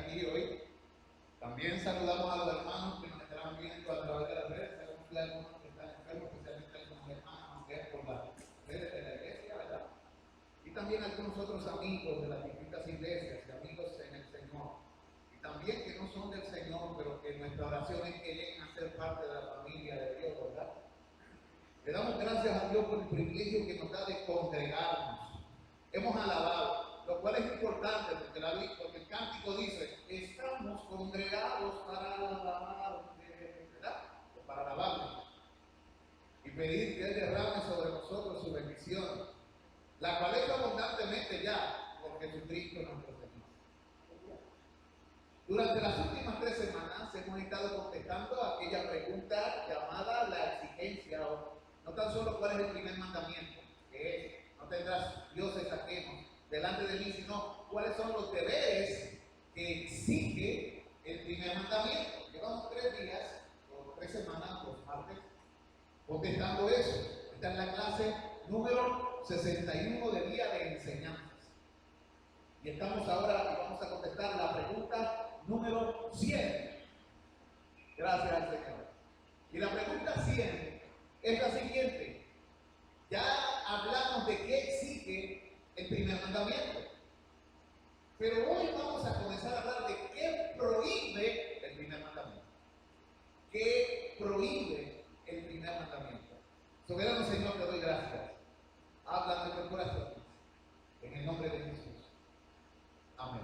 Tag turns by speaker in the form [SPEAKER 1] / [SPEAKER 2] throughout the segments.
[SPEAKER 1] aquí hoy. También saludamos a los hermanos que nos estarán viendo a través de las redes. Sabemos que hay algunos que están enfermos, especialmente algunos hermanos que es por las redes de la iglesia, ¿verdad? Y también algunos otros amigos de las distintas iglesias y amigos en el Señor. Y también que no son del Señor, pero que nuestra oración es que lleguen a ser parte de la familia de Dios, ¿verdad? Le damos gracias a Dios por el privilegio que nos da de congregarnos. Hemos alabado, lo cual es importante porque el cántico dice, estamos congregados para alabar, ¿verdad? O para alabarle. Y pedir que Él derrame sobre nosotros su bendición, la cual es abundantemente ya por Jesucristo nuestro Señor. Durante las últimas 3 semanas hemos estado contestando aquella pregunta llamada la exigencia, o no tan solo cuál es el primer mandamiento, que es, no tendrás dioses ajenos delante de mí, sino cuáles son los deberes que exige el primer mandamiento. Llevamos 3 días, o 3 semanas, los martes, contestando eso. Esta es la clase número 61 del día de enseñanzas. Y estamos ahora y vamos a contestar la pregunta número 100. Gracias al Señor. Y la pregunta 100 es la siguiente. Ya hablamos de qué exige el primer mandamiento. Pero hoy vamos a comenzar a hablar de qué prohíbe el primer mandamiento. ¿Qué prohíbe el primer mandamiento? Soberano Señor, te doy gracias. Habla de nuestro corazón. En el nombre de Jesús. Amén.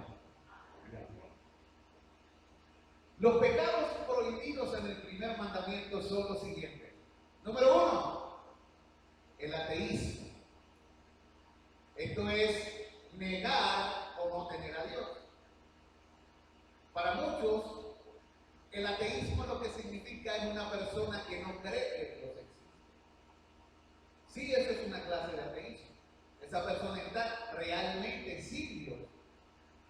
[SPEAKER 1] Los pecados prohibidos en el primer mandamiento son los siguientes. Número 1, el ateísmo. Esto es negar o no tener a Dios. Para muchos, el ateísmo lo que significa es una persona que no cree que Dios existe. Sí, eso es una clase de ateísmo. Esa persona está realmente sin Dios.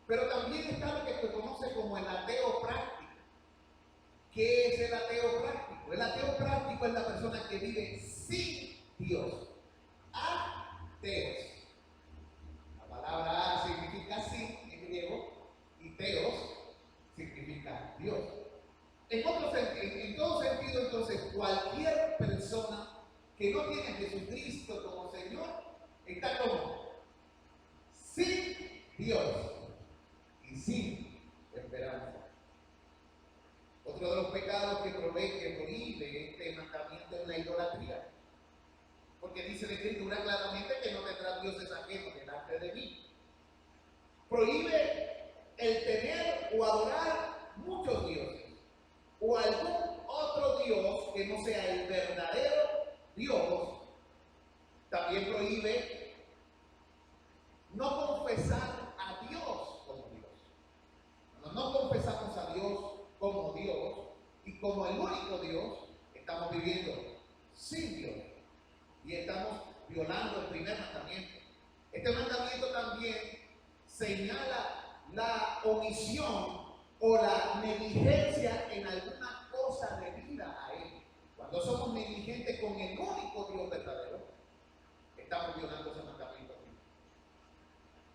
[SPEAKER 1] Pero también está lo que se conoce como el ateo práctico. ¿Qué es el ateo práctico? El ateo práctico es la persona que vive sin Dios. Ateos. La palabra a significa sin en griego y teos significa Dios. En todo sentido, entonces, cualquier persona que no tiene a Jesucristo como Señor está como sin Dios y sin esperanza. Otro de los pecados que prohíbe este mandamiento es la idolatría. Porque dice la Escritura claramente que no tendrás dioses ajenos delante de mí. Prohíbe el tener o adorar muchos dioses o algún otro Dios que no sea el verdadero Dios. También prohíbe no confesar a Dios como Dios. Cuando no confesamos a Dios como Dios y como el único Dios, estamos viviendo sin Dios y estamos violando el primer mandamiento. Este mandamiento también señala la omisión o la negligencia en alguna cosa debida a Él. Cuando somos negligentes con el único Dios verdadero, estamos violando ese mandamiento.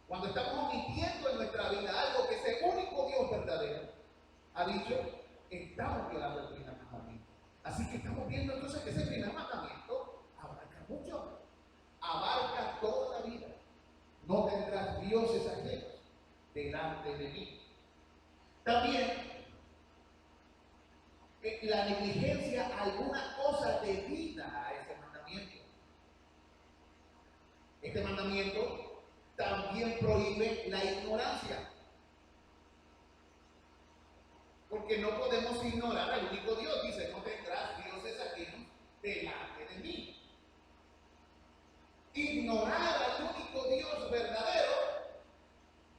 [SPEAKER 1] Cuando estamos omitiendo en nuestra vida algo que ese único Dios verdadero ha dicho, estamos violando el primer mandamiento. Así que estamos viendo entonces que ese primer mandamiento abarca mucho, abarca toda la vida. No tendrás dioses ajenos delante de mí. También la negligencia a alguna cosa debida a ese mandamiento. Este mandamiento también prohíbe la ignorancia. Porque no podemos ignorar al único Dios. Dice, no tendrás dioses ajenos delante de mí. Ignorar al único Dios verdadero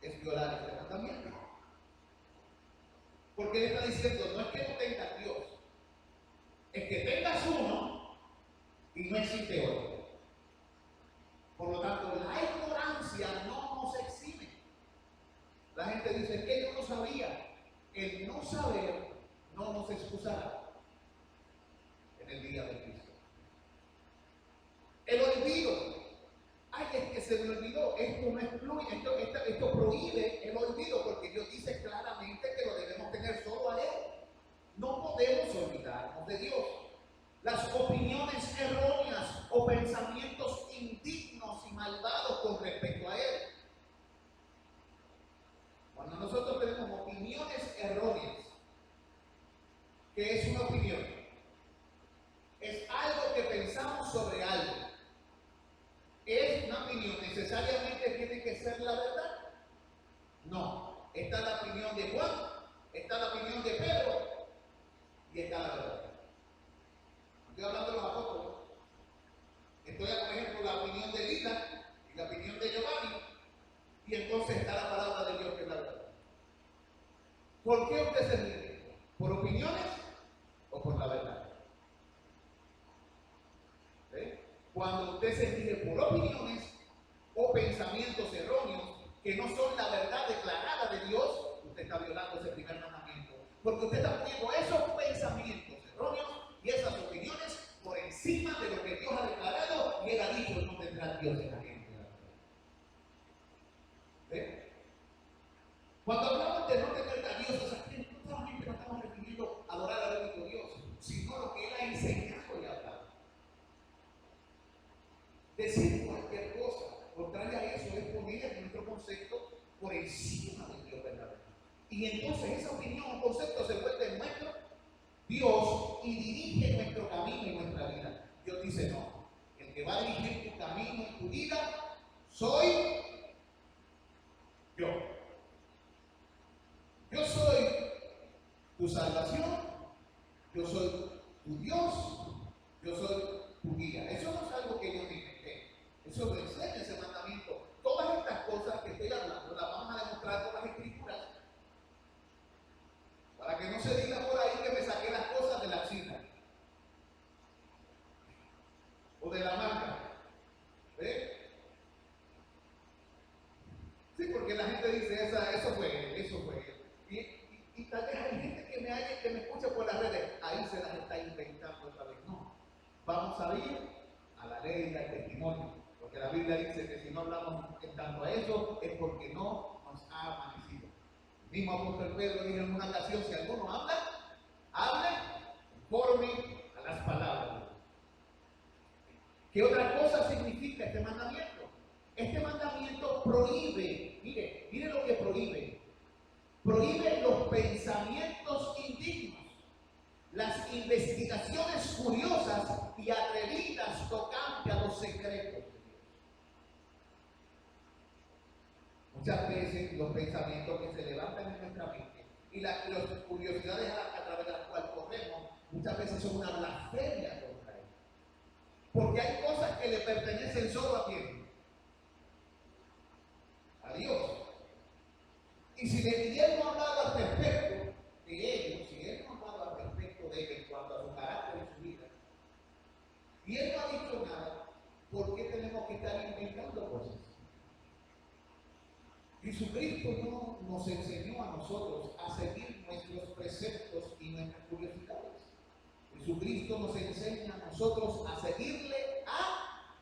[SPEAKER 1] es violar este mandamiento. Porque él está diciendo, no es que no tengas Dios, es que tengas uno y no existe otro. Por lo tanto, la ignorancia no nos exime. La gente dice, que yo no sabía. El no saber no nos excusará en el día de Cristo. El olvido. Ay, es que se me olvidó. Esto no excluye, esto prohíbe el olvido, porque Dios dice claramente ¿Qué es una opinión? Es algo que pensamos sobre algo. ¿Es una opinión? ¿Necesariamente tiene que ser la verdad? No. Está la opinión de Juan, está la opinión de Pedro y está la verdad. Estoy hablando de los apóstoles. Estoy, por ejemplo, la opinión de Lita y la opinión de Giovanni, y entonces está la palabra de Dios que es la verdad. ¿Por qué usted se rige? ¿Por opiniones o por la verdad? ¿Eh? Cuando usted se rige por opiniones o pensamientos erróneos que no son la verdad declarada de Dios, usted está violando ese primer mandamiento. Porque usted está poniendo esos pensamientos erróneos y esas opiniones por encima de lo que Dios ha declarado, y él ha dicho: no tendrá Dios en la gente. ¿Eh? Cuando hablamos de no tener a Dios, o sea, no solamente nos estamos refiriendo a adorar al único Dios, sino lo que él ha enseñado y hablado. Decir cualquier cosa contraria a eso es poner nuestro concepto por encima del Dios verdadero. Y entonces esa opinión o concepto se vuelve nuestro Dios y dirige nuestro camino y nuestra vida. Dios dice: no, el que va a dirigir tu camino y tu vida soy yo. Yo soy tu salvación, yo soy tu Dios, yo soy tu guía. Eso no es algo que yo me inventé, eso lo enseña ese mandamiento. Todas estas cosas que estoy hablando las vamos a demostrar con las escrituras, para que no se diga por ahí que me saqué las cosas de la axila o de la manga. ¿Ves? Sí, porque la gente dice: eso fue. Y tal vez hay gente que me escucha por las redes, ahí se las está inventando otra vez. No, vamos a ir a la ley y al testimonio, porque la Biblia dice que si no hablamos en tanto a eso es porque no nos ha amanecido. El mismo apóstol Pedro dijo en una ocasión: si alguno habla, hable conforme a las palabras. ¿Qué otra cosa significa este mandamiento? Este mandamiento prohíbe, mire lo que prohíbe. Prohíbe los pensamientos indignos, las investigaciones curiosas y atrevidas tocantes a los secretos de Dios. Muchas veces los pensamientos que se levantan en nuestra mente y las curiosidades a través de las cuales corremos, muchas veces son una blasfemia contra Él. Porque hay cosas que le pertenecen solo a quién: a Dios. Y si Él no ha hablado al respecto de ellos, si Él no ha hablado al respecto de ellos en cuanto a su carácter y su vida, y Él no ha dicho nada, ¿por qué tenemos que estar inventando cosas? Jesucristo no nos enseñó a nosotros a seguir nuestros preceptos y nuestras curiosidades. Jesucristo nos enseña a nosotros a seguirle a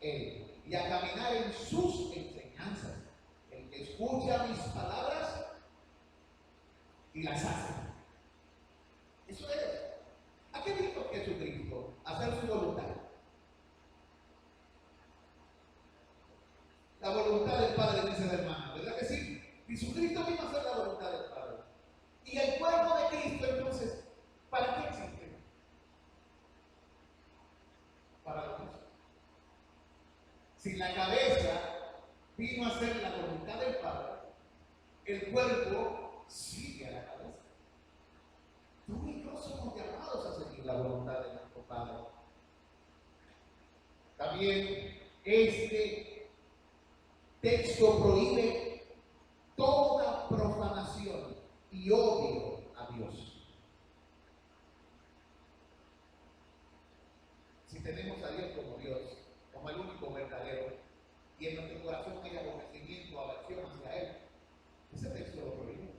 [SPEAKER 1] Él y a caminar en sus enseñanzas. El que escucha mis palabras y las hace. Eso es. ¿A qué vino Jesucristo? A hacer su voluntad. La voluntad del Padre, dice la hermana, ¿verdad que sí? Jesucristo vino a hacer la voluntad del Padre. Y el cuerpo de Cristo, entonces, ¿para qué existe? Para lo mismo. Si la cabeza vino a hacer la voluntad del Padre, el cuerpo sigue a la cabeza. Tú y yo somos llamados a seguir la voluntad de nuestro Padre. También este texto prohíbe toda profanación y odio a Dios. Si tenemos a Dios como Dios, como el único verdadero, y en nuestro corazón hay aborrecimiento, aversión hacia Él, ese texto lo prohíbe.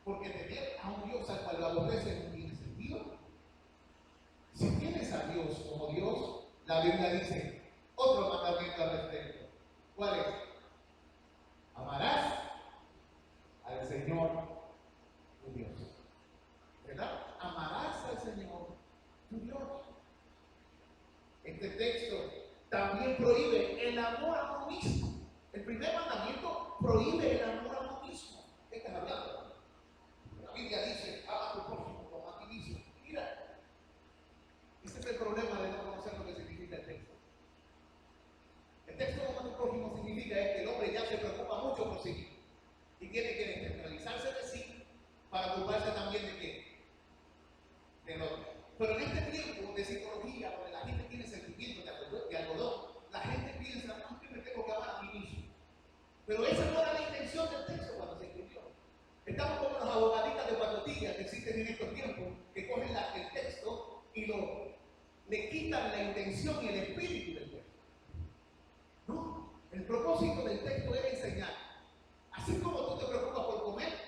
[SPEAKER 1] Porque tener a un Dios al cual lo aborrece no tiene sentido. Si tienes a Dios como Dios, la Biblia dice otro mandamiento al respecto. ¿Cuál es? Amarás al Señor tu Dios. ¿Verdad? Amarás al Señor tu Dios. Este texto también prohíbe el amor a uno mismo. El primer mandamiento prohíbe el amor a uno mismo. ¿Qué estás hablando? La Biblia dice: ama a tu para ocuparse también de qué, del otro. Pero en este tiempo de psicología, donde la gente tiene sentimientos de algodón, la gente piensa, no, que me tengo que amar a mí mismo. Pero esa no era la intención del texto cuando se escribió. Estamos como los abogaditas de guardería que existen en estos tiempos, que cogen el texto y le quitan la intención y el espíritu del texto. No, el propósito del texto era enseñar. Así como tú te preocupas por comer,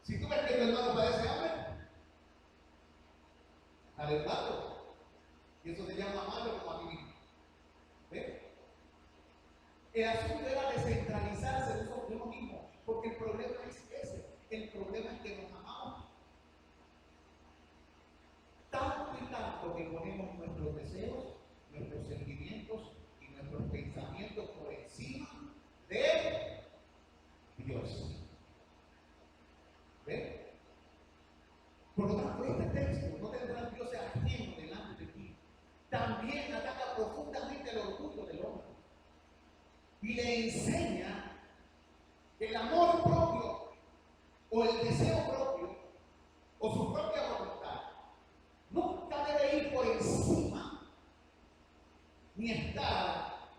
[SPEAKER 1] si tú ves que tu hermano padece hambre, alertarlo. Y eso se llama amarlo como a ti mismo. ¿Ves? El asunto era descentralizarse de uno mismo, porque el problema es ese. El problema es que nos amamos tanto y tanto que ponemos nuestros deseos, nuestros sentimientos y nuestros pensamientos por encima de Dios. ¿Ves? Por lo tanto, este texto, no tendrá Dios ajeno delante de ti, también ataca profundamente el orgullo del hombre y le enseña que el amor propio o el deseo propio o su propia voluntad nunca debe ir por encima ni estar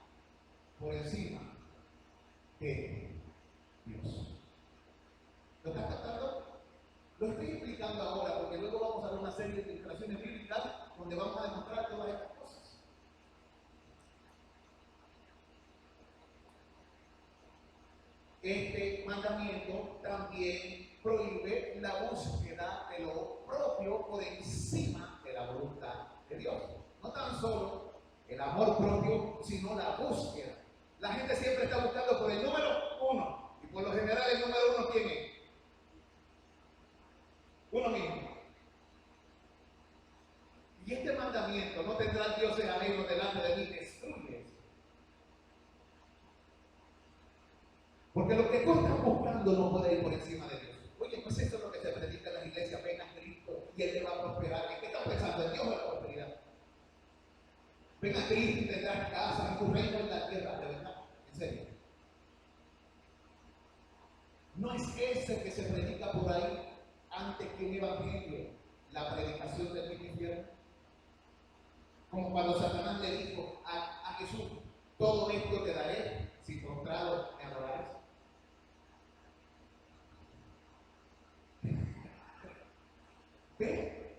[SPEAKER 1] por encima de Dios. ¿Lo estás captando? Lo estoy explicando ahora porque luego vamos a ver una serie de ilustraciones bíblicas donde vamos a demostrar todas estas cosas. Este mandamiento también prohíbe la búsqueda de lo propio por encima de la voluntad de Dios. No tan solo el amor propio, sino la búsqueda. La gente siempre está buscando por el número uno. Y por lo general el número uno, ¿quién es? Uno mismo. Y este mandamiento, no tendrán dioses ajenos delante de mí, destruye eso. Porque lo que tú estás buscando no puede ir por encima de Dios. Oye, pues eso es lo que se predica en las iglesias, ven a Cristo y Él te va a prosperar. ¿En qué estás pensando? ¿En Dios o en la prosperidad? Ven a Cristo y tendrás casa, y tu reino en la tierra, de verdad, en serio. No es ese que se predica por ahí antes que un evangelio, la predicación del mismo infierno. Como cuando Satanás le dijo a Jesús, todo esto te daré si postrado me adorares. ¿Ve?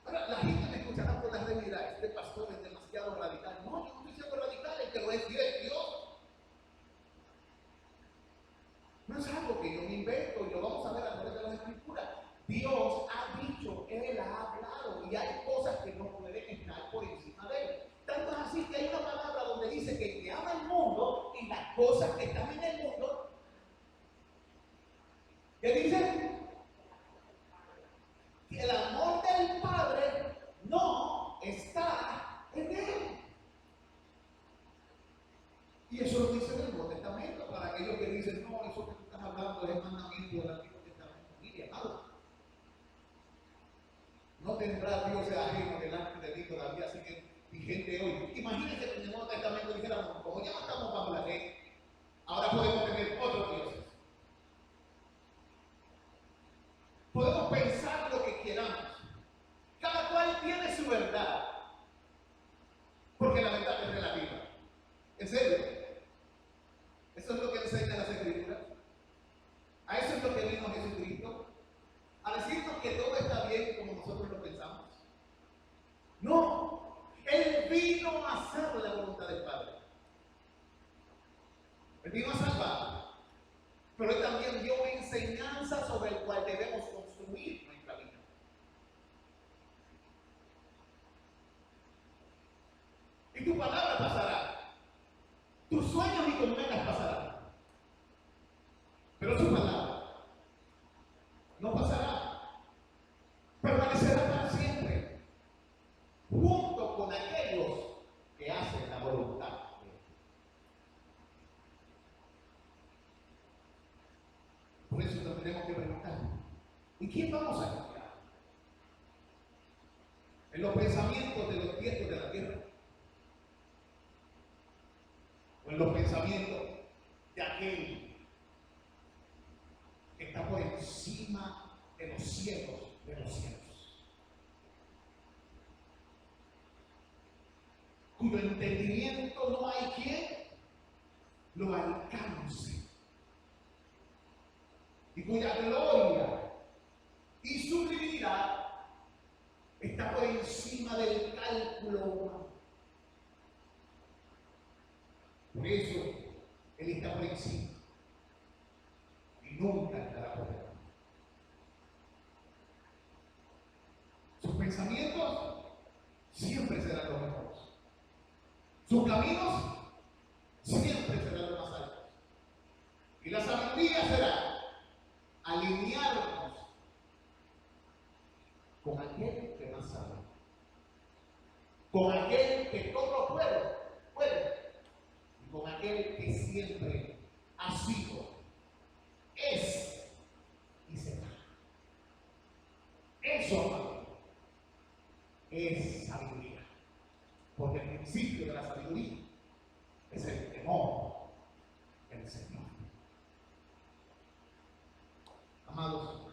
[SPEAKER 1] Ahora, la gente me escuchará por las debilidades. Este pastor es demasiado radical. No, yo no estoy siendo radical, el que lo es Dios. No es algo que yo me invento y lo vamos a ver a través de las escrituras. Dios ha dicho, Él ha hablado y hay cosas que no pueden estar por encima de Él. Tanto es así que hay una palabra donde dice que el que ama el mundo y las cosas que están en el mundo, ¿qué dice? Que el amor del Padre no está en Él. Y eso lo dice en el Nuevo Testamento, para aquellos que dicen, no, eso que tú estás hablando es el mandamiento del Antiguo Testamento. Mire, amado, no tendrá Dios ajeno delante de ti todavía, así que vigente hoy. Imagínense que en el Nuevo Testamento dijéramos, como ya no estamos bajo la ley, ahora podemos tener otros dioses. Podemos pensar lo que queramos. Cada cual tiene su verdad, porque la verdad es relativa. ¿En serio? Eso es lo que enseñan las Escrituras. A eso es lo que vino Jesucristo, a decirnos que todo está bien como nosotros lo pensamos. No, Él vino a hacer la voluntad del Padre. Él vino a salvar, pero Él también dio enseñanza sobre el cual debemos construir nuestra vida. Y tu palabra pasará, tus sueños y tus metas pasarán, pero su palabra no pasará, permanecerá para siempre, junto con aquellos que hacen la voluntad de Dios. Por eso nos tenemos que preguntar, ¿y quién vamos a confiar? ¿En los pensamientos de los tiestos de la tierra? ¿O en los pensamientos de aquel encima de los cielos de los cielos, cuyo entendimiento no hay quien lo alcance, y cuya gloria y su divinidad está por encima del cálculo humano. Por eso Él está por encima y nunca estará por debajo. Sus pensamientos siempre serán los mejores. Sus caminos siempre serán los más altos. Y la sabiduría será alinearnos con aquel que más sabe, con aquel que todo puede, y con aquel que siempre ha sido, es y será. Eso, amado, es sabiduría, porque el principio de la sabiduría es el temor del Señor. Amados,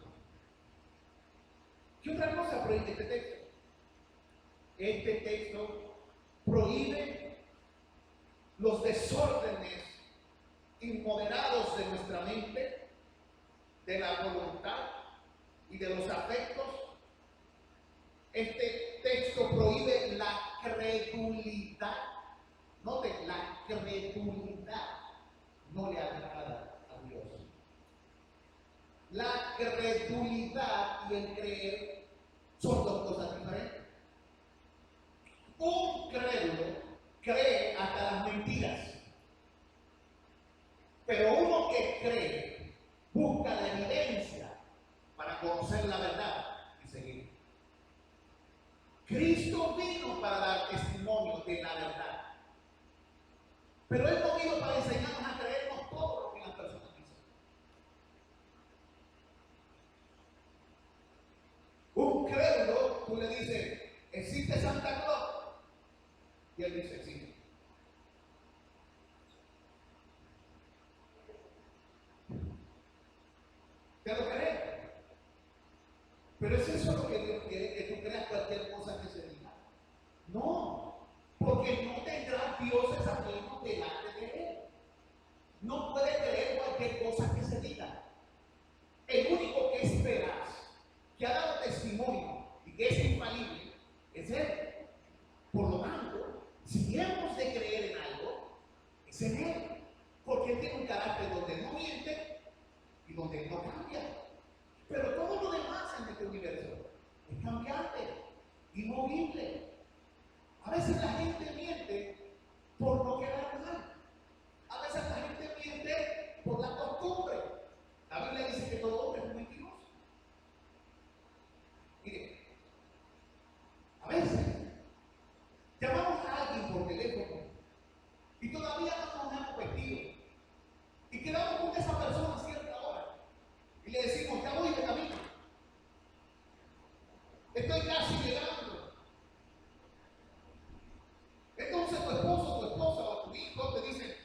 [SPEAKER 1] ¿qué otra cosa prohíbe este texto? Este texto prohíbe los desórdenes inmoderados de nuestra mente, de la voluntad y de los afectos. Este texto prohíbe la credulidad. Noten, la credulidad no le agrada a Dios. La credulidad y el creer son dos cosas diferentes. Un crédulo cree hasta las mentiras, pero uno que cree busca la evidencia para conocer la verdad y seguir. Cristo vino para dar testimonio de la verdad, pero Él no vino para enseñarnos a creernos todo lo que las personas dicen. Un crédulo, tú le dices, ¿existe Santa Claus? Y él dice, sí. ¿Te lo crees? Pero ¿es eso lo que Dios quiere? ¿Que tú creas cualquier cosa que se diga? No, porque no tendrás dioses ajenos delante de Él. No puede creer cualquier cosa que se diga. El único que es veraz, que ha dado testimonio y que es infalible, es Él. Por lo tanto, si hemos de creer en algo, es en Él, porque Él tiene un carácter donde no miente y donde no cambia. Pero todo lo demás en este universo es cambiante, inmovible. A veces la gente miente por no quedar mal. A veces la gente miente por la costumbre. La Biblia dice que todo hombre es mentiroso. Mire, a veces llamamos a alguien por teléfono y todavía no nos hemos vestido y quedamos con esa persona a cierta hora y le decimos, ya voy de camino, estoy casi llegando. Entonces tu esposo, tu esposa o tu hijo te dicen,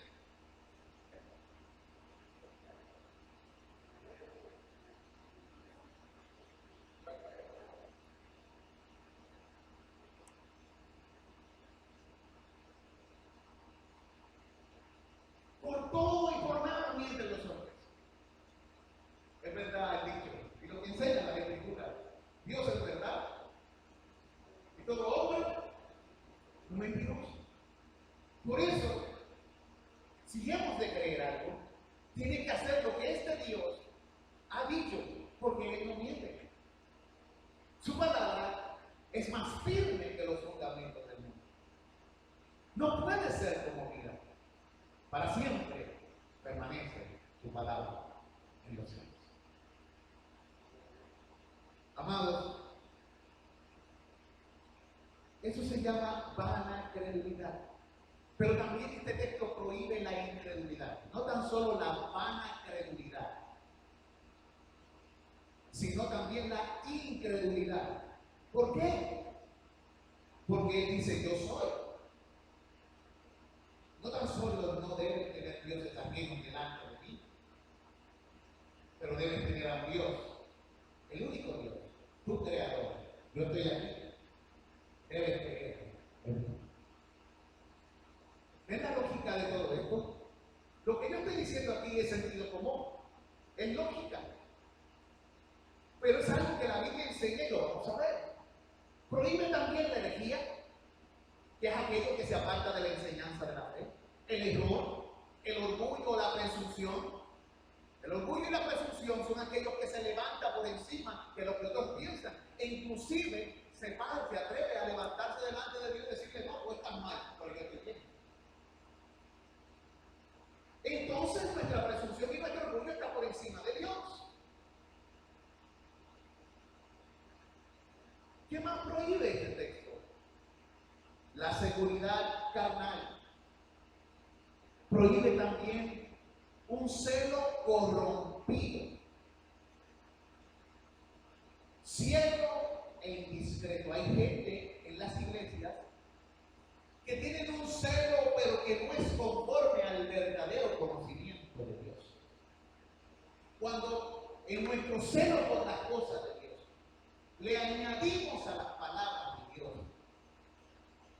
[SPEAKER 1] por todo y por nada mienten los hombres. Es verdad el dicho, y lo que enseña la Escritura, Dios es verdad, y todo hombre es mentiroso. Por eso, si hemos de creer algo, tiene que hacer lo que este Dios ha dicho, porque Él no miente. Su palabra es más firme que los fundamentos del mundo. No puede ser conmovida. Para siempre permanece su palabra en los cielos. Amados, eso se llama vana credulidad. Pero también este texto prohíbe la incredulidad. No tan solo la vana credulidad, sino también la incredulidad. ¿Por qué? Porque Él dice, yo soy. No tan solo no deben tener dioses ajenos delante de mí, pero deben tener amor Dios, el único Dios, tu creador, yo estoy aquí, debes creer. ¿Ven la lógica de todo esto? Lo que yo estoy diciendo aquí es sentido común, es lógica, pero es algo que la Biblia enseña y lo vamos a ver. Prohíbe también la herejía, que es aquello que se aparta de la enseñanza de la fe, el error, el orgullo o la presunción. El orgullo y la presunción son aquellos que se levantan por encima de lo que otros piensan, e inclusive se atreve a levantarse delante de Dios y decirle: no, tú estás mal, porque yo estoy bien. Entonces nuestra presunción y nuestro orgullo está por encima de Dios. ¿Qué más prohíbe este texto? La seguridad carnal. Prohíbe también un celo corrompido, ciego e indiscreto. Hay gente en las iglesias que tienen un celo, pero que no es conforme al verdadero conocimiento de Dios. Cuando en nuestro celo por las cosas de Dios le añadimos a las palabras de Dios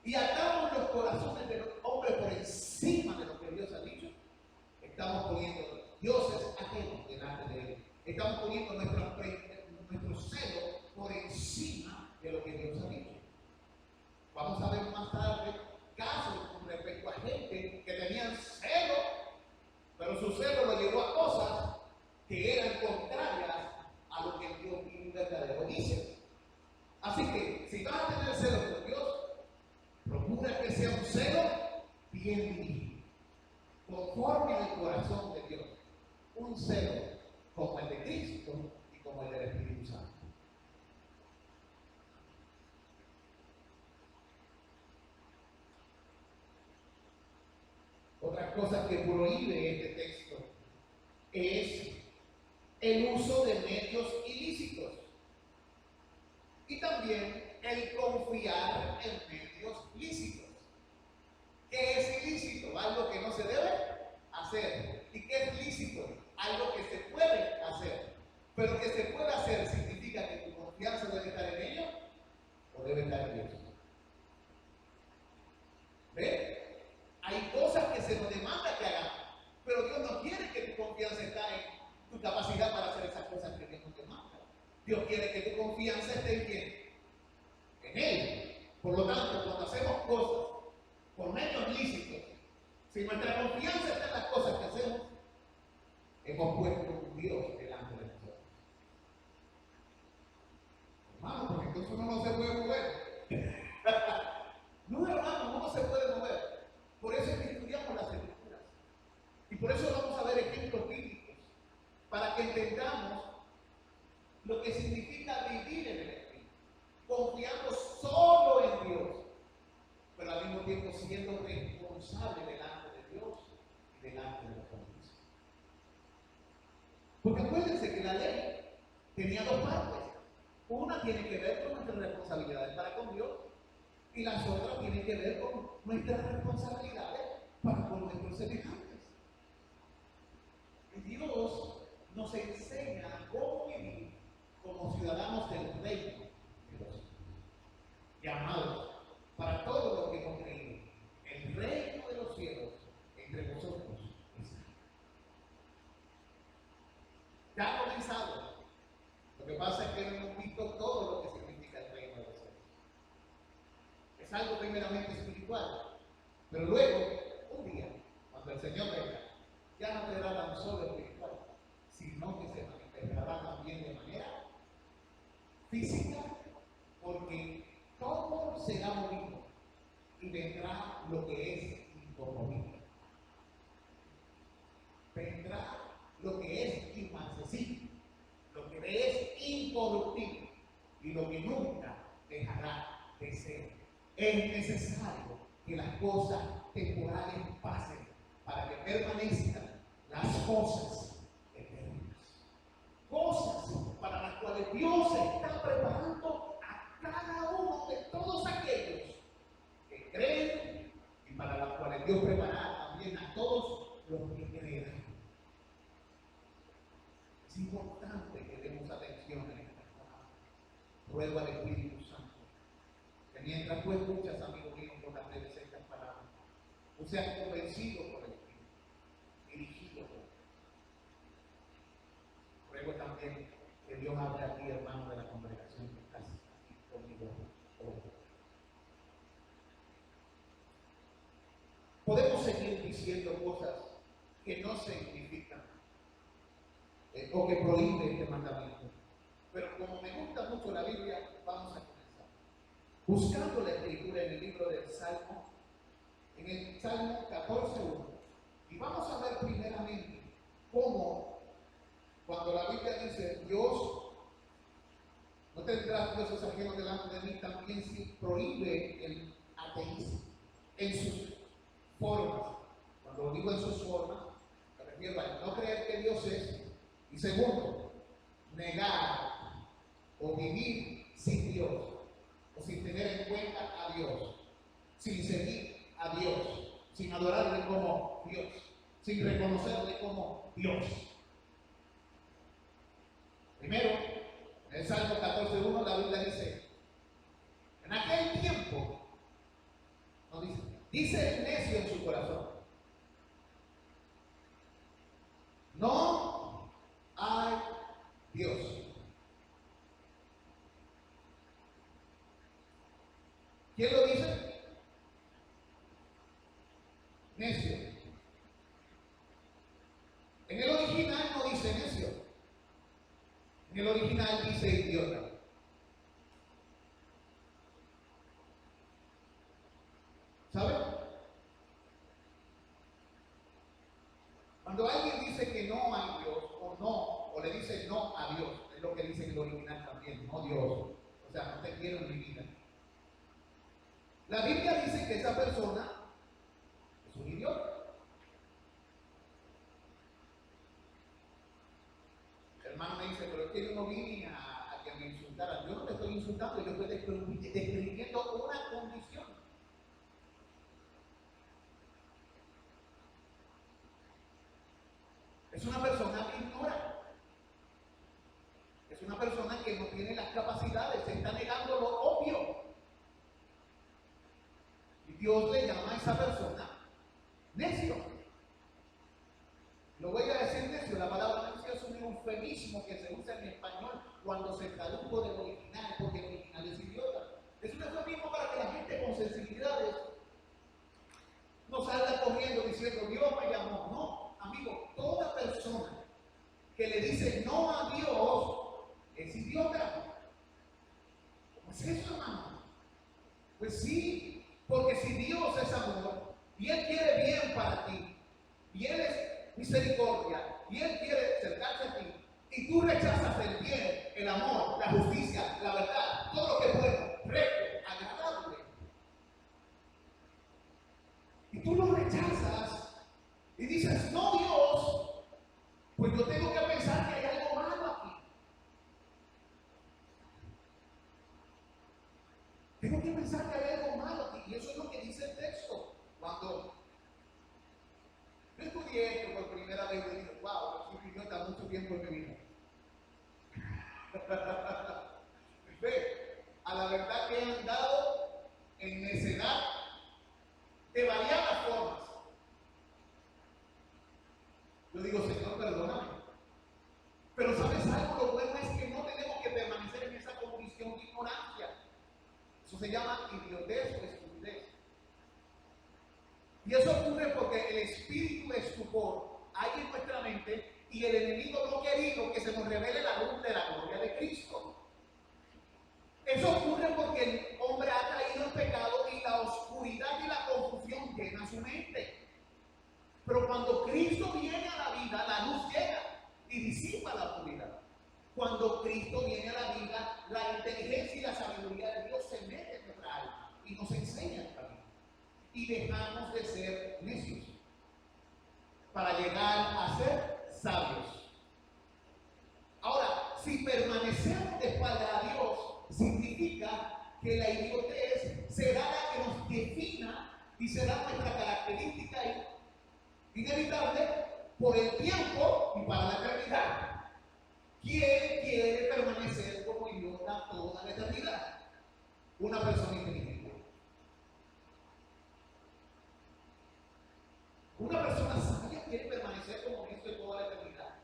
[SPEAKER 1] y atamos los corazones de los hombres por encima de lo que Dios ha dicho, estamos poniendo dioses ajenos delante de Él. Estamos poniendo nuestro celo por encima de lo que Dios ha dicho. Vamos a ver más tarde casos con respecto a gente que tenían celo, pero su celo lo llevó a cosas que eran contrarias a lo que Dios verdadero dice. Así que, si vas a tener celo por Dios, procura que sea un celo bien dirigido, conforme al corazón de Dios. Un celo como el de Cristo y como el del Espíritu Santo. Otra cosa que prohíbe este texto es el uso de medios ilícitos y también el confiar en medios lícitos. ¿Qué es ilícito? Algo que no se debe hacer. ¿Y qué es lícito? Algo que se puede hacer. Pero que se puede hacer significa que tu confianza debe estar en ello o debe estar en Dios. ¿Ves? Hay cosas que se nos demanda que hagamos, pero Dios no quiere que tu confianza esté en tu capacidad para hacer esas cosas que Dios nos demanda. Dios quiere que tu confianza esté en quién, en Él. Por lo tanto, cuando hacemos cosas por medios lícitos, si nuestra confianza está en las cosas que hacemos, hemos puesto un Dios delante de nosotros. Hermano, porque entonces uno no se puede mover. No, hermano, uno se puede mover. Por eso es que estudiamos las Escrituras. Y por eso vamos a ver ejemplos bíblicos, para que entendamos lo que significa vivir en el Espíritu, confiando solo en Dios, pero al mismo tiempo siendo responsable delante de Dios y delante de los hombres. Porque acuérdense que la ley tenía dos partes. Una tiene que ver con nuestras responsabilidades para con Dios y las otras tienen que ver con nuestras responsabilidades para con nuestros semejantes. Y Dios nos enseña cómo vivir como ciudadanos del reino de Dios, llamados para todo lo que hemos creído. El reino de los cielos entre vosotros está. Ya ha comenzado. Lo que pasa es que no hemos visto todo lo que significa el reino de los cielos. Es algo primeramente espiritual, pero luego, un día, cuando el Señor venga, ya no será tan solo espiritual, sino que se manifestará también de manera física, porque todo será movido y vendrá lo que es incorruptible. Vendrá lo que es inmarcesible, lo que es incorruptible y lo que nunca dejará de ser. Es necesario que las cosas temporales pasen para que permanezcan las cosas eternas. Cosas para las cuales Dios está preparando a cada uno de todos aquellos que creen y para las cuales Dios preparará también a todos los que creerán. Es importante que demos atención a esta palabra. Ruego al Espíritu Santo que mientras tú escuchas, amigo mío, con las de estas palabras, tú seas convencido por el Espíritu, dirigido por él. Ruego también que Dios hable a ti, hermano de la congregación, que estás aquí conmigo hoy. Podemos seguir diciendo cosas que no significan o que prohíbe este mandamiento. Pero como me gusta mucho la Biblia, vamos a comenzar. Buscando la escritura en el libro del Salmo, en el Salmo 14:1. Y vamos a ver primeramente cómo, cuando la Biblia dice, Dios no tendrás dioses ajenos delante de mí, también sí prohíbe el ateísmo en sus formas. Cuando digo en sus formas, me refiero a no creer que Dios es. Y segundo, negar o vivir sin Dios, o sin tener en cuenta a Dios, sin seguir a Dios, sin adorarle como Dios, sin reconocerle como Dios. Primero, en el Salmo 14:1 la Biblia dice, en aquel tiempo, no dice el necio en su corazón, no hay Dios. ¿Quién lo dice? Necio. En el original no dice necio. En el original dice idiota. ¿Sabe? Cuando alguien dice que no hay Dios, o le dice no a Dios, es lo que dice en el original también, no Dios. O sea, no te quiero en mi vida. La Biblia dice que esa persona es un idiota. El hermano me dice, pero es que yo no vine a que me insultaran. Yo no te estoy insultando, yo estoy describiendo una condición. Es una persona que ignora. Es una persona que no tiene las capacidades, se está negando lo obvio. Y Dios le llama a esa persona necio. Lo voy a decir necio, la palabra necio es un eufemismo que se usa en español cuando se tradujo del original, porque el original es idiota. Es un eufemismo para que la gente con sensibilidades no salga corriendo diciendo Dios me llamó. No, amigo, toda persona que le dice no a Dios es idiota. ¿Cómo es eso, hermano? Pues sí, porque si Dios es amor y Él quiere bien para ti, y Él es misericordia, y Él quiere acercarse a ti, y tú rechazas el bien, el amor, la justicia, la verdad, todo lo que es bueno, recto, agradable, y tú lo rechazas y dices, no Dios, pues yo tengo que pensar que hay algo malo aquí. Tengo que pensar que hay algo malo aquí, y eso es lo que dice el texto. Cuando yo estudié esto por primera vez y dije, wow, yo soy idiota mucho tiempo en mi vida. Ve, a la verdad que he andado en necedad de variadas formas. Yo digo, Señor, perdóname. Pero ¿sabes algo? Lo bueno es que no tenemos que permanecer en esa condición de ignorancia. Eso se llama idiotez o estupidez. Y eso ocurre porque el espíritu de estupor hay en nuestra mente y el enemigo no ha querido que se nos revele la luz de la gloria de Cristo. Eso ocurre porque el hombre ha caído en pecado y la oscuridad y la confusión llenan su mente. Pero cuando Cristo viene a la vida, la luz llega y disipa la oscuridad. Cuando Cristo viene a la vida, la inteligencia y la sabiduría de Dios se mete en nuestra alma y nos enseña el camino. Y dejamos de ser necios para llegar a ser sabios. Ahora, si permanecemos de espalda a Dios, significa que la idiotez será la que nos defina y será nuestra característica inevitable por el tiempo y para la eternidad. ¿Quién quiere permanecer como idiota toda la eternidad? Una persona inteligente. Una persona sabia quiere permanecer como esto toda la eternidad.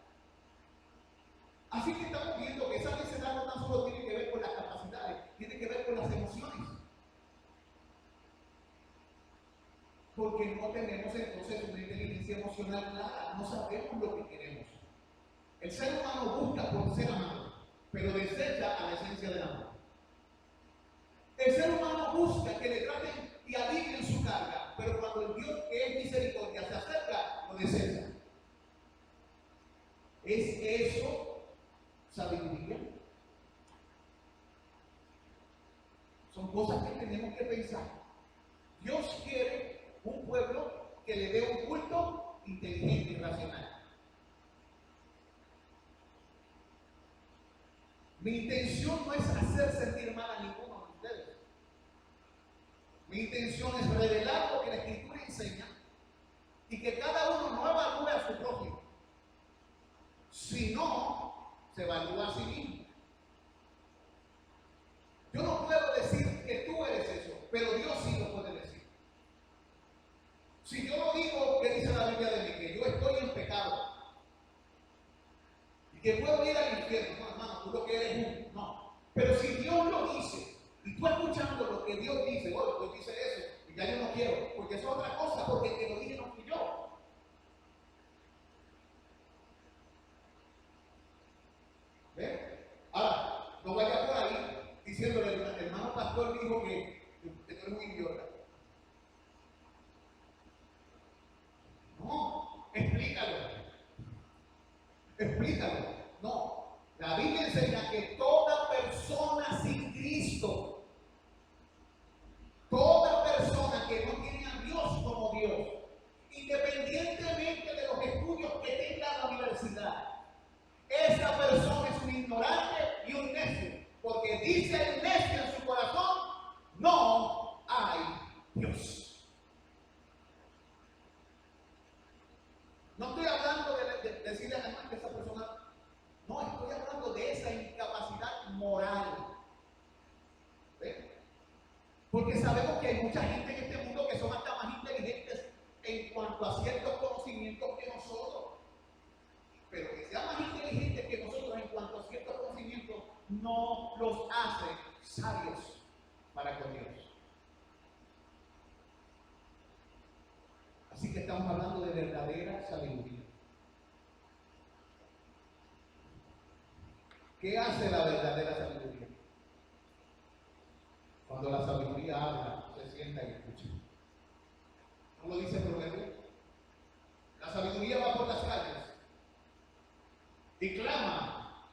[SPEAKER 1] Así que estamos viendo que esa necedad no tan solo tiene que ver con las capacidades, tiene que ver con las emociones. Porque no tenemos entonces una inteligencia emocional clara, no sabemos lo que queremos. El ser humano busca por ser amado, pero desecha a la esencia del amor. El ser humano busca que le traten y alivien su carga, pero cuando el Dios que es misericordia se acerca, lo desecha. ¿Es eso sabiduría? Son cosas que tenemos que pensar. Dios quiere un pueblo que le dé un culto inteligente y racional. Mi intención no es hacer sentir mal a ninguno de ustedes. Mi intención es revelar lo que la Escritura enseña y que cada uno no evalúe a su prójimo, sino se evalúa a sí mismo. Yo no puedo decir que tú eres eso, pero Dios sí lo puede decir. Si yo no digo que dice la Biblia de mí, que yo estoy en pecado y que puedo ir al infierno, no, hermano, tú lo que eres un, no. Pero si Dios lo dice y tú escuchando lo que Dios dice, bueno, Dios dice eso, y ya yo no quiero, porque eso es otra cosa, porque el que lo dije no fui yo. ¿Ven? Ahora, no vaya por ahí diciéndole, el hermano pastor dijo que tú eres un idiota. No, explícalo. Explícalo. No. La Biblia enseña que toda persona sin Cristo, toda persona que no tiene a Dios como Dios, independientemente de los estudios que tenga la universidad, esa persona es un ignorante y un necio, porque dice el necio en su corazón, no hay Dios. No estoy hablando de decirle además que esa persona, no, estoy hablando de esa incapacidad moral. ¿Ven? Porque sabemos que hay mucha gente en este mundo que son hasta más inteligentes en cuanto a ciertos conocimientos que nosotros. Pero que sean más inteligentes que nosotros en cuanto a ciertos conocimientos no los hace sabios para con Dios. Así que estamos hablando de verdadera sabiduría. ¿Qué hace la verdadera sabiduría? Cuando la sabiduría habla, se sienta y escucha. ¿Cómo lo dice el proverbio? La sabiduría va por las calles y clama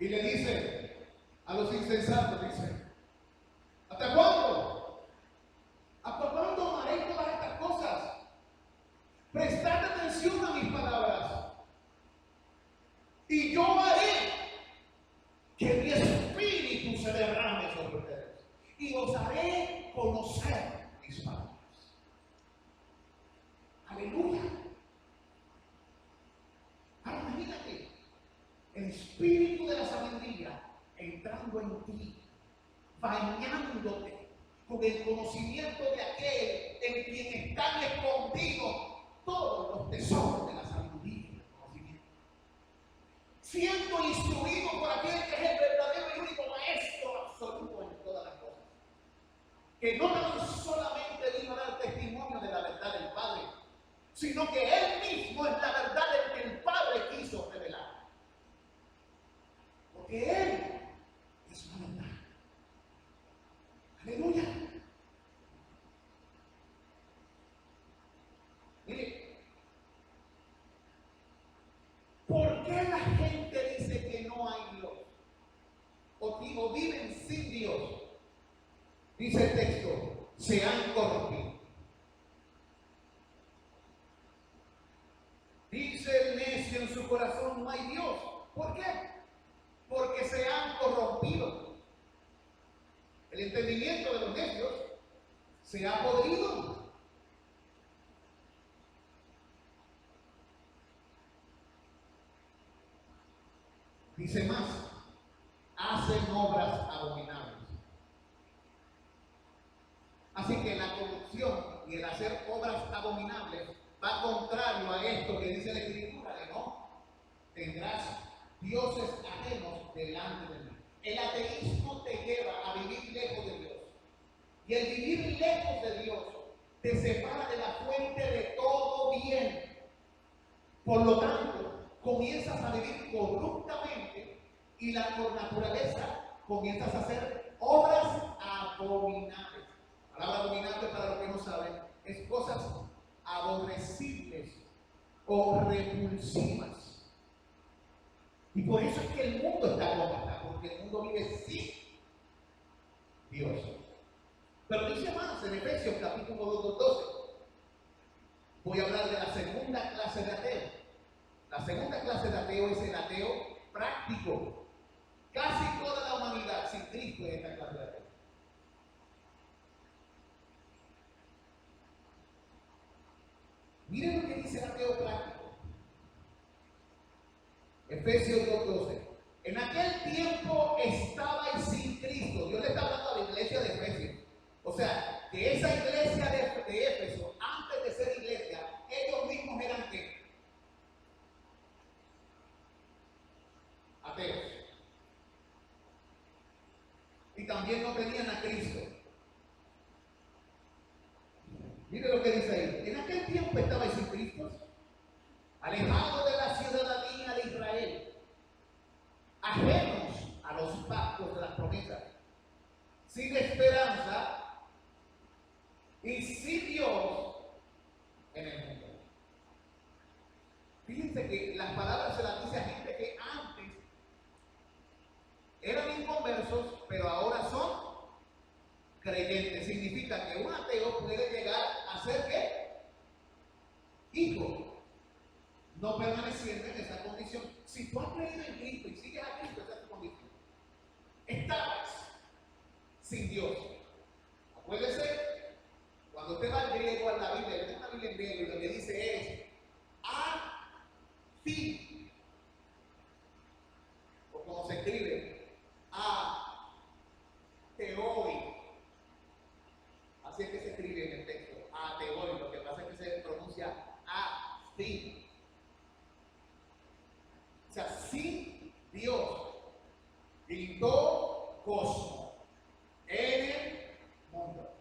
[SPEAKER 1] y le dice a los insensatos, dice, ¿hasta cuándo? ¿Hasta cuándo amaré todas estas cosas? Prestad atención a mis palabras y yo haré que mi espíritu se derrame sobre ustedes y os haré conocer mis palabras. Aleluya. Ahora imagínate el espíritu de la sabiduría entrando en ti, bañándote con el conocimiento de aquel en quien están escondidos todos los tesoros de la sabiduría y del conocimiento. Siendo instruido por aquel que es el verdadero y único maestro absoluto en todas las cosas, que no tan solamente vino a dar testimonio de la verdad del Padre, sino que Él mismo es la verdad que el Padre quiso revelar. Porque Él es la verdad. Aleluya. Mire, ¿por qué la gente dice que no hay Dios? O viven sin Dios. Dice el texto, se han corrompido. Dice el necio en su corazón, no hay Dios. ¿Por qué? Porque se han corrompido. El entendimiento de los necios se ha podrido. Dice más, hacen obras abominables. Así que la corrupción y el hacer obras abominables va contrario a esto que dice la Escritura, de no tendrás dioses ajenos delante de mí. El ateísmo te lleva a vivir lejos de Dios. Y el vivir lejos de Dios te separa de la fuente de todo bien. Por lo tanto, comienzas a vivir corruptamente y por naturaleza comienzas a hacer obras abominables. La palabra abominable, para los que no saben, es cosas aborrecibles o repulsivas. Y por eso es que el mundo está como está, porque el mundo vive sin Dios. Pero dice más en Efesios capítulo 12. Voy a hablar de la segunda clase de ateo. La segunda clase de ateo es el ateo práctico. Casi toda la humanidad sin Cristo es esta clase de ateo. Miren lo que dice el ateo práctico. Efesios 2:12. En aquel tiempo estabais sin Cristo. Dios le está hablando a la iglesia de Efesios. O sea, que esa iglesia de Éfeso, antes de ser iglesia, ellos mismos eran ¿qué? Ateos. Y también no tenían a Cristo. Mire lo que dice ahí. En aquel tiempo estabais sin Cristo, alejados de la ciudadanía de Israel, ajenos a los pactos de las promesas, sin esperanza y sin Dios en el mundo. Fíjense que las palabras se las dice a gente que antes eran inconversos, pero ahora son creyentes. Significa que un ateo puede llegar a ser ¿qué? Hijo, no permaneciendo en esa condición. Si tú has creído en Cristo y sigues a Cristo, esa es tu condición. Estabas sin Dios. Acuérdese, cuando usted va al griego, a la Biblia, lee una Biblia en griego y lo que dice es a ti, o como se escribe, a teoi. Así es que se escribe en el texto, a teoi. Lo que pasa es que se pronuncia a ti. O sea, sin Dios, en todo cosmos, en el mundo.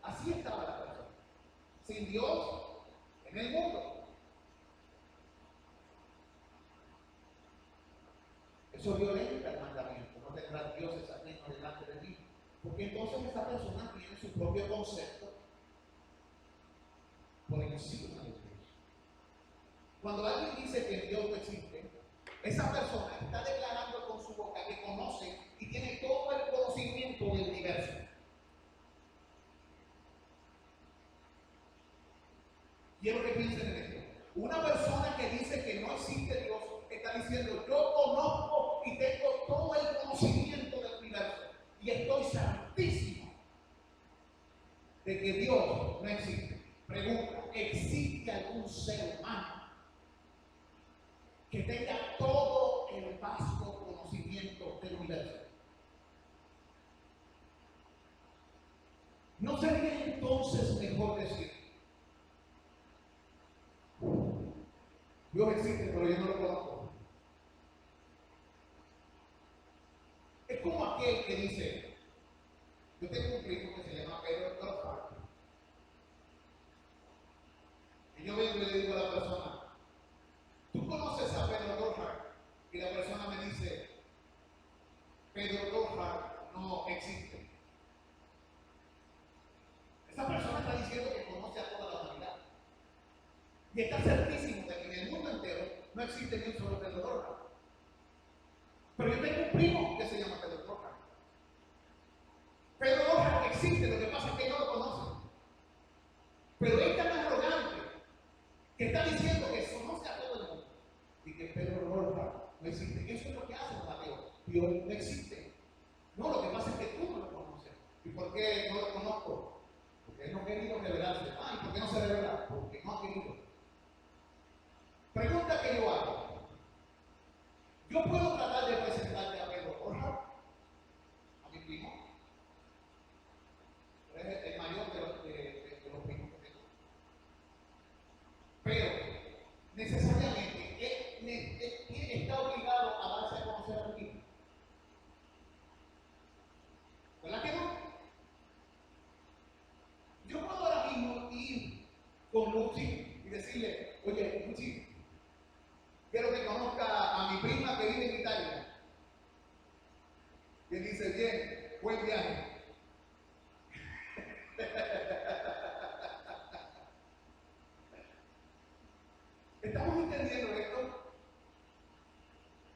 [SPEAKER 1] Así estaba la persona. Sin Dios, en el mundo. Eso violenta el mandamiento. No tendrás dioses ajenos delante de mí. Porque entonces esa persona tiene su propio concepto por encima de Dios. Cuando alguien dice que Dios no existe, esa persona está declarando con su boca que conoce y tiene todo el conocimiento del universo. Quiero que piensen en esto. Una persona que dice que no existe Dios está diciendo: yo conozco y tengo todo el conocimiento del universo y estoy santísimo de que Dios no existe. Pregunta: ¿existe algún ser humano que tenga todo el vasto conocimiento del universo? ¿No sería entonces mejor decir: Dios existe, pero yo no lo conozco? Es como aquel que dice: yo tengo un primo que se llama Pedro Torfar. Y yo vengo y le digo a la persona: ¿tú conoces a Pedro Torfar? Y la persona me dice: Pedro Torfar no existe. Esa persona está diciendo que conoce a toda la humanidad. Y está certísimo de que en el mundo entero no existe ni un solo Pedro Torfar. Pero yo tengo un primo que se llama Pedro Torfar. Pedro Torfar existe, lo que pasa es que no lo conoce. Pero él está más arrogante, que está diciendo que conoce a todo el mundo y que Pedro Torfar no existe. Eso es lo que hace los ateos. Dios no existe. No, lo que pasa es que tú no lo conoces. ¿Y por qué no lo conozco? Porque él no ha querido revelarse. ¿Y por qué no se revela? Porque no ha querido. Pregunta que yo hago: ¿yo puedo mi prima que vive en Italia. Y él dice, bien, buen viaje. ¿Estamos entendiendo esto?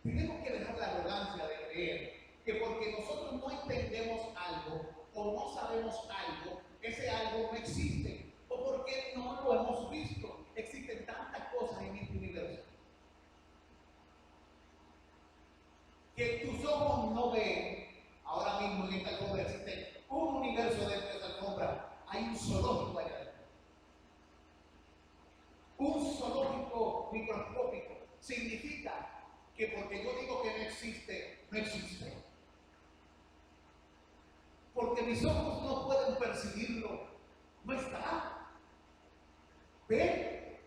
[SPEAKER 1] Tenemos que dejar la arrogancia de creer que porque nosotros no entendemos algo o no sabemos algo, ese algo no existe, o porque no lo hemos visto. Existen tantas cosas en este universo que tus ojos no ven. Ahora mismo en esta alfombra existe un universo dentro de esta alfombra. Hay un zoológico allá adentro. Un zoológico microscópico. Significa que porque yo digo que no existe, no existe. Porque mis ojos no pueden percibirlo, no está. ¿Ven?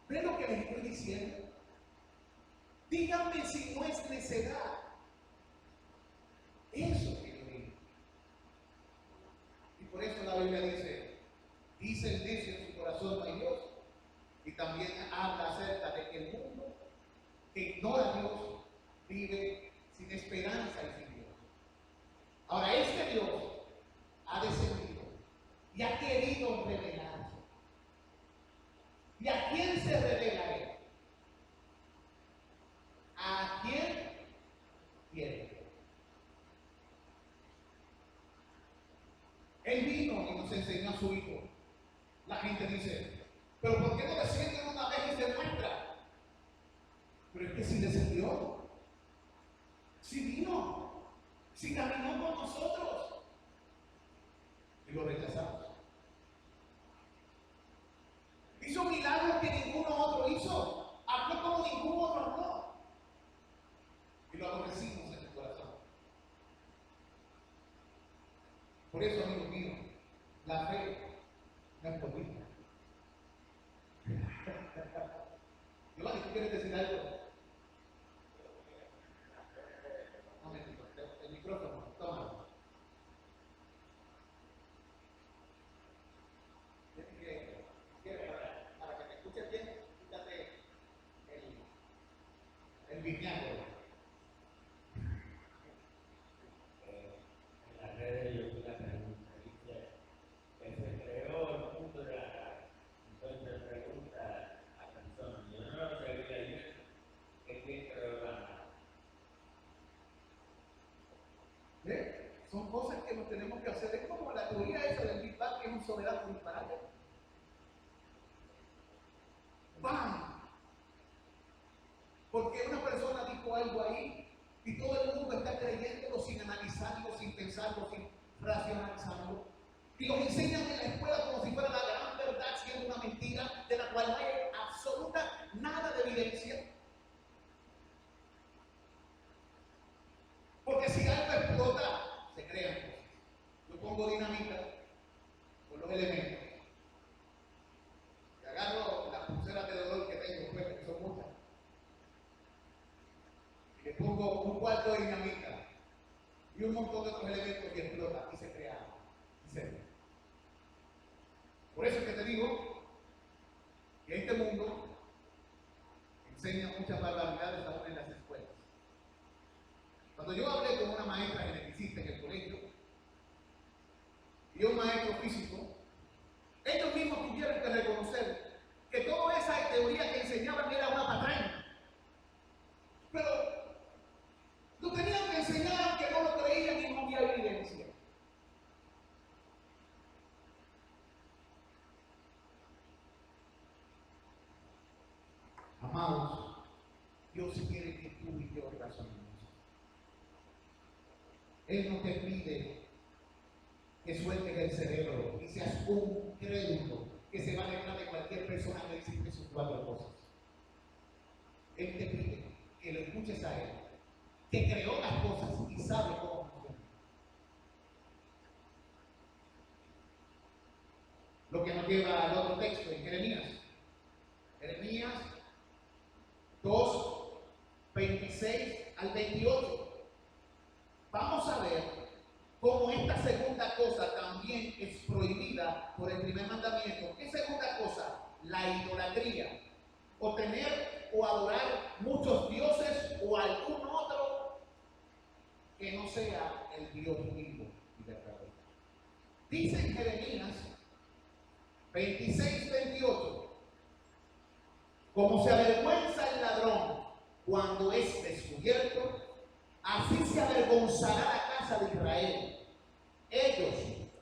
[SPEAKER 1] ¿Ven lo que les estoy diciendo? Díganme si no es necedad. Eso que yo digo. Y por eso la Biblia dice el necio en su corazón no hay Dios. Y también habla acerca de que el mundo que ignora a Dios vive sin esperanza y sin Dios. Ahora, este Dios ha descendido y ha querido revelarse. ¿Y a quién se revela Él? ¿A quién quiere? Él vino y nos enseñó a su Hijo. La gente dice, pero ¿por qué no descienden una vez y se muestra? Pero es que si descendió, si vino, si caminó con nosotros, y lo rechazamos. Hizo milagros que ninguno otro hizo, habló como ningún otro habló, y lo aborrecimos en el corazón. Por eso, amigos míos, la fe no es política. Giovanni, ¿tú quieres decir algo? Un momentito, el micrófono, tómalo. Para que te escuches bien, quítate el viñado.
[SPEAKER 2] En las redes yo vi la pregunta, dice que se creó el punto de la cara. Entonces pregunta a personas, yo no lo sabía ayer, que quién creó la cara.
[SPEAKER 1] ¿Ve? Son cosas que nos tenemos que hacer. Es como la teoría esa del Big Bang, que es un soberano disparate. ¡Bam! Porque una persona dijo algo ahí y todo el mundo está creyéndolo sin analizarlo, sin pensarlo, sin racionalizarlo. Y los enseñan en la escuela como si fuera la gran verdad, siendo una mentira de la cual no hay absoluta nada de evidencia. Porque si algo explota, se crean cosas. Yo pongo dinamita con los elementos. Y agarro las pulseras de dolor que tengo, pues, que son muchas. Y le pongo un cuarto de dinamita y un montón de otros elementos y explota y se crea algo. Y se ve. Por eso es que te digo que este mundo enseña muchas barbaridades aún en las escuelas. Cuando yo hablé con una maestra geneticista en el colegio y un maestro físico, ellos mismos tuvieron que reconocer que toda esa teoría que enseñaban era una patraña. Pero lo tenían que enseñar que no lo creían y no había evidencia. Amados, Dios quiere que tú y yo razonemos. Él no te pide que sueltes el cerebro y seas un crédulo que se va a detrás de cualquier persona que dice sus cuatro cosas. Él te pide que lo escuches a Él, que creó las cosas y sabe cómo funcionan. Lo que nos lleva al otro texto, en Jeremías. Jeremías 2, 26 al 28. Vamos a ver cómo esta segunda cosa también es prohibida por el primer mandamiento. ¿Qué segunda cosa? La idolatría. O tener o adorar muchos dioses o o algún otro que no sea el Dios vivo y verdadero. Dice en Jeremías 26:28, como se avergüenza el ladrón cuando es descubierto, así se avergonzará la casa de Israel. Ellos,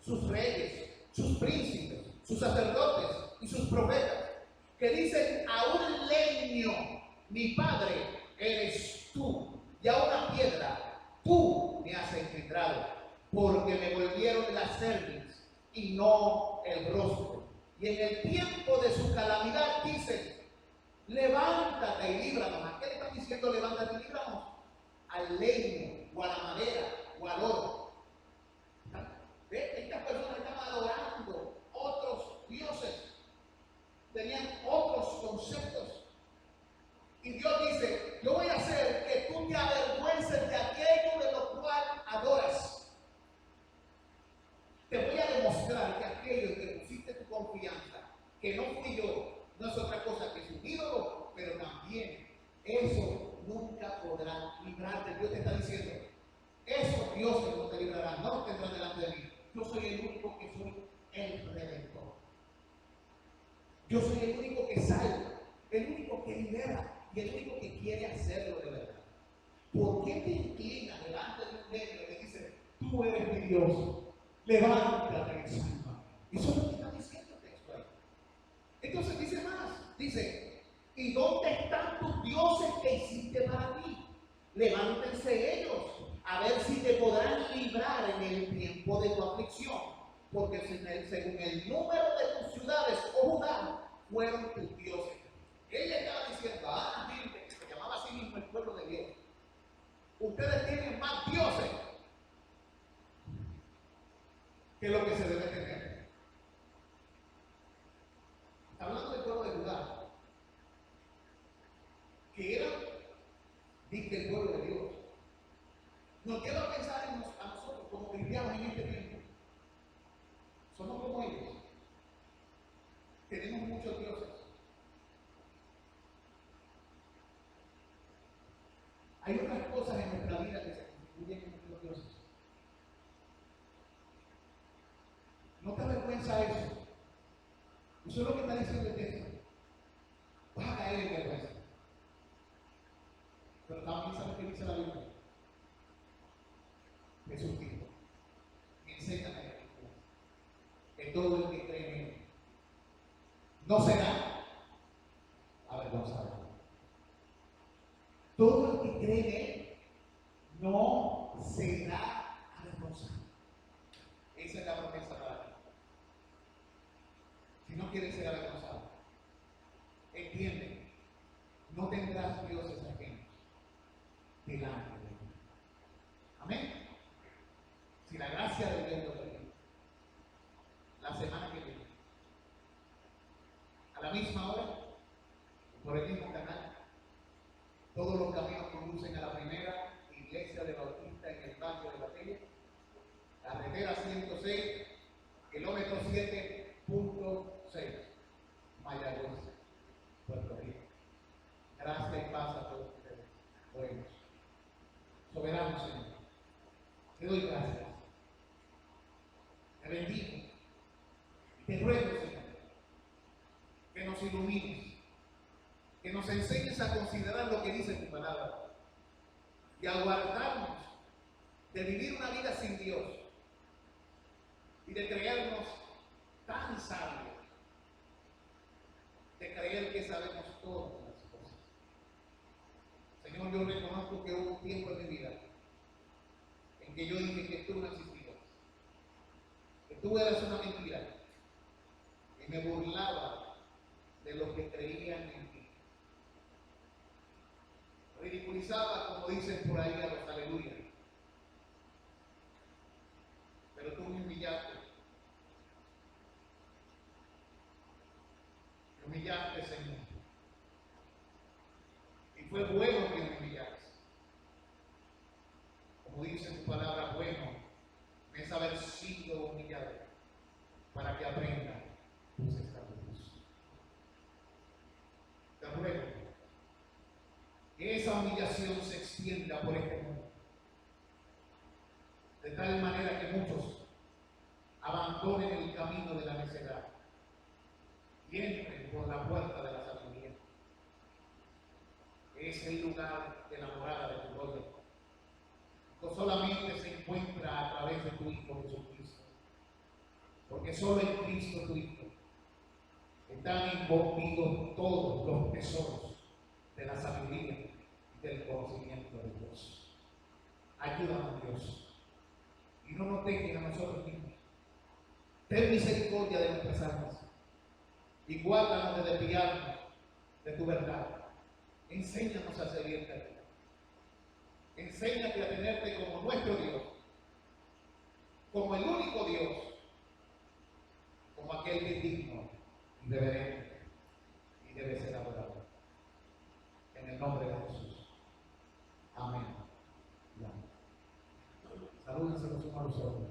[SPEAKER 1] sus reyes, sus príncipes, sus sacerdotes y sus profetas, que dicen a un leño, mi padre eres tú, y a una piedra, tú me has engendrado, porque me volvieron la cerviz y no el rostro. Y en el tiempo de su calamidad dicen, levántate y líbranos. ¿A qué le están diciendo levántate y líbranos? Al leño, o a la madera, o al oro. Estas personas estaban adorando otros dioses, tenían otros conceptos. Y Dios dice, yo voy a hacer que tú te avergüences de aquello de lo cual adoras. Te voy a demostrar que aquello en que pusiste tu confianza, que no fui yo, no es otra cosa que su ídolo, pero también eso nunca podrá librarte. Dios te está diciendo, esos dioses no te librarán, no tendrán delante de mí. Yo soy el único que soy el Redentor. Yo soy el único que salva, el único que libera y el único que quiere hacerlo de verdad. ¿Por qué te inclinas delante de un leño que dice, tú eres mi Dios, levántate y salva? Eso es lo que está diciendo el texto ahí. Entonces dice más, dice, ¿y dónde están tus dioses que hiciste para mí? Levántense ellos, a ver si te podrán librar en el tiempo de tu aflicción, porque según el número de tus ciudades, oh Judá, fueron tus dioses. Él le estaba diciendo a la gente que se llamaba a sí mismo el pueblo de Dios, ustedes tienen más dioses que lo que se debe tener. Hablando del pueblo de Judá, que era, dice, el pueblo de Dios. Nos lleva a pensar a nosotros como cristianos en este tiempo. Somos como ellos. Tenemos muchos dioses. Hay otras cosas en nuestra vida que se constituyen en nuestros dioses. ¿No te avergüenza eso? Eso es lo que está diciendo el texto. Vas a caer en vergüenza. Pero también sabes qué dice la Biblia. Jesús dijo, enséñame que todo el que cree en él no será avergonzado. Todo el que cree en él no será avergonzado. Esa es la promesa para ti. Si no quieres ser avergonzado, entiende, no tendrás dioses ajenos delante de ti. Amén. Si la gracia de Dios lo permite, la semana que viene, a la misma hora, por el mismo canal, todos los caminos conducen a la primera iglesia de Bautista en el barrio de Batella, carretera 106, kilómetro 7.6, Mayagüez, Puerto Rico. Gracias y paz a todos ustedes. Oremos. Soberano Señor, te doy gracias. Te bendigo. Te ruego, Señor, que nos ilumines, que nos enseñes a considerar lo que dice tu palabra y a guardarnos de vivir una vida sin Dios y de creernos tan sabios, de creer que sabemos todas las cosas. Señor, yo reconozco que hubo un tiempo en mi vida en que yo dije que tú no existías, que tú eras una mentira, y me burlaba de los que creían en ti. Ridiculizaba, como dicen por ahí, a los aleluya. Pero tú me humillaste. Me humillaste, Señor. Y fue bueno que me humillaras. Como dice tu palabra, bueno es haber sido humillado para que aprenda tus estatutos. Te ruego que esa humillación se extienda por este mundo, de tal manera que muchos abandonen el camino de la necedad y entren por la puerta de la sabiduría, que es el lugar de la morada de tu gloria. No solamente se encuentra a través de tu Hijo Jesucristo, porque solo en Cristo tu Hijo están envolvidos todos los tesoros de la sabiduría y del conocimiento de Dios. Ayúdanos, Dios, y no nos dejes a nosotros mismos. Ten misericordia de nuestras almas y guárdanos de desviarnos de tu verdad. Enséñanos a servirte a ti. Enséñate a tenerte como nuestro Dios, como el único Dios, como aquel que es digno y reverente y debe ser adorado. En el nombre de Jesús. Amén. Salúdense los unos a los otros.